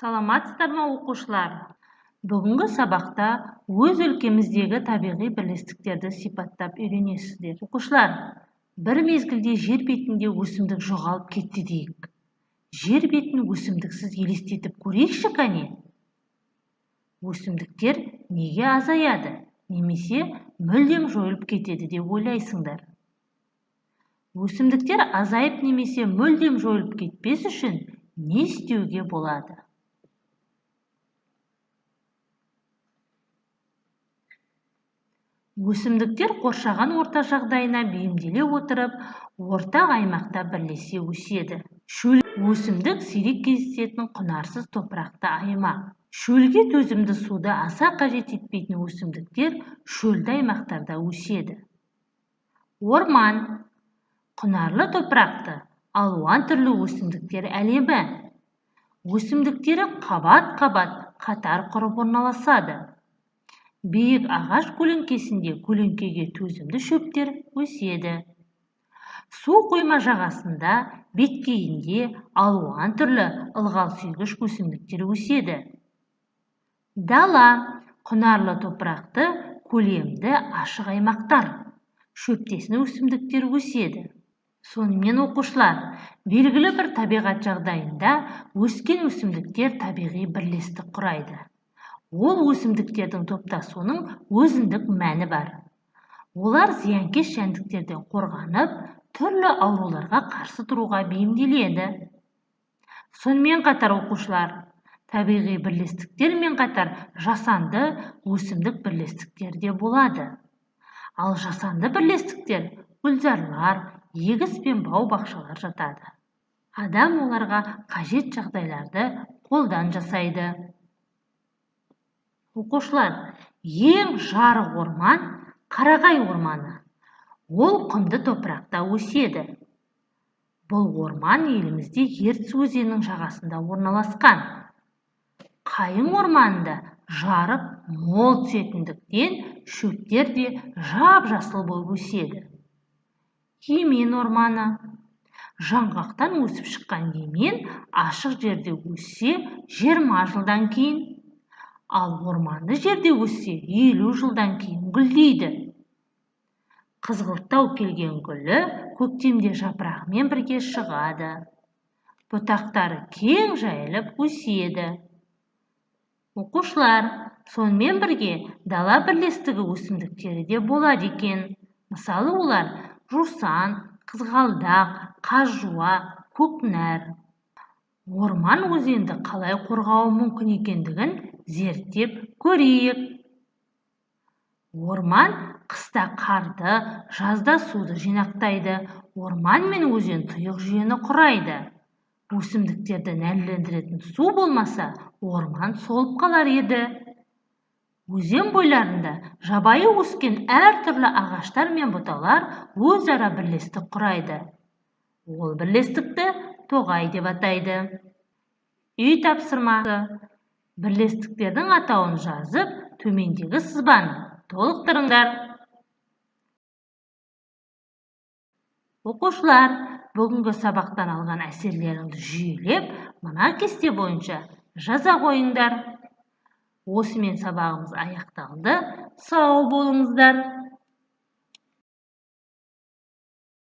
Саламатсыздар ма, оқушылар? Бүгінгі сабақта өз өлкеміздегі табиғи бірлестіктерді сипаттап үйренесіздер. Оқушылар, бір мезгілде жер бетінде өсімдік жоғалып кетті дейік. Жер бетін өсімдіксіз елестетіп көрейікші кәне. Өсімдіктер неге азаяды, немесе мүлдем жойылып кетеді деп ойлайсыңдар? Өсімдіктер азайып немесе мүлдем жойылып кетпес үшін не істеуге болады? Өсімдіктер қоршаған орта жағдайына бейімделе отырып, ортақ аймақта бірлесе өседі. Шөл өсімдік сирек кездесетін құнарсыз топырақты аймақ. Шөлге төзімді суды аса қажет етпейтін өсімдіктер шөлді аймақтарда өседі. Орман құнарлы топырақты, алуан түрлі өсімдіктер әлемі. Өсімдіктері қабат-қабат қатар құрып орналасады. Биік ағаш көлеңкесінде көлеңкеге төзімді шөптер өседі. Су қойма жағасында, беткейінде алуан түрлі ылғал сүйгіш өсімдіктер өседі. Дала құнарлы топырақты, көлемді ашық аймақтар. Шөптесін өсімдіктер өседі. Сонымен оқушылар, белгілі бір табиғат жағдайында өскен өсімдіктер табиғи бірлестік құрайды. Ол өсімдіктердің топтасуының өзіндік мәні бар. Олар зиянкес жәндіктерден қорғанып, түрлі ауруларға қарсы тұруға бейімделеді. Сонымен қатар оқушылар, табиғи бірлестіктермен қатар жасанды өсімдік бірлестіктер де болады. Ал жасанды бірлестіктер гүлзарлар, егіс пен бау-бақшалар жатады. Адам оларға қажет жағдайларды қолдан жасайды. Оқушылар, ең жарық орман қарағай орманы. Ол құмды топырақта өседі. Бұл орман елімізде Ертіс өзенінің жағасында орналасқан. Қайың орманында жарық мол түсетіндіктен шөптер де жап-жасыл болып өседі. Емен орманы. Жаңғақтан өсіп шыққан емен ашық жерде өссе 20 жылдан кейін, ал орманды жерде өссе 50 жылдан кейін гүлдейді. Қызғылттау келген гүлі көктемде жапырағымен бірге шығады. Бұтақтары кең жайылып өседі. Оқушылар, сонымен бірге дала бірлестігі өсімдіктері де болады екен. Мысалы, олар жусан, қызғалдақ, қажуа, көкнәр. Орман өзенді қалай қорғауы мүмкін екендігін зерттеп көрейік. Орман қыста қарды, жазда суды жинақтайды. Орман мен өзен тұйық жүйені құрайды. Өсімдіктерді нәрлендіретін су болмаса, орман солып қалар еді. Өзен бойларында жабайы өскен әртүрлі ағаштар мен бұталар өзара бірлестік құрайды. Ол бірлестікті тоғай деп атайды. Үй тапсырмасы. Бірлестіктердің атауын жазып, төмендегі сызбаны толықтырыңдар. Оқушылар, бүгінгі сабақтан алған әсерлеріңді жүйелеп, мына кесте бойынша жаза қойыңдар. Осымен сабағымыз аяқталды. Сау болыңыздар.